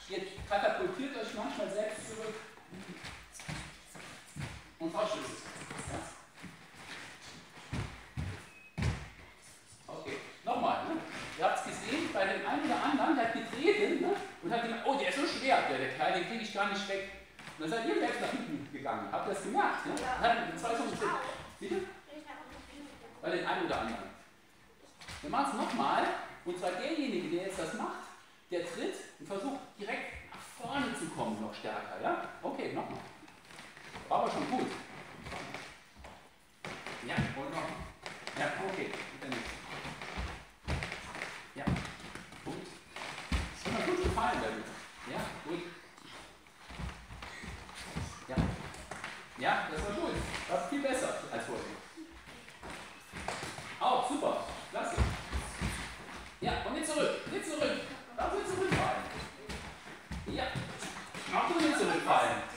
Ihr katapultiert euch manchmal selbst zurück und verschüttet. Ja? Okay, nochmal. Ne? Ihr habt es gesehen, bei dem einen oder anderen, der hat getreten, ne? Und hat gedacht, oh, der ist so schwer, der Kleine, den kriege ich gar nicht weg. Und dann seid ihr selbst nach hinten gegangen. Habt ihr das gemerkt? Ne? Ja. Bitte? Bei den einen oder anderen. Wir machen es nochmal, und zwar derjenige, der jetzt das macht, der tritt und versucht direkt nach vorne zu kommen, noch stärker. Ja? Okay, nochmal. War aber schon gut. Ja, und noch. Ja, okay. Ja, gut. Das hat mir gut gefallen damit. Ja, gut. Ja. Ja, das war gut. Das war viel besser als vorher. Auch super. Klasse. Ja, und jetzt zurück. Jetzt zurück. Darf ich zurückfallen? Ja. Auch du nicht zurückfallen.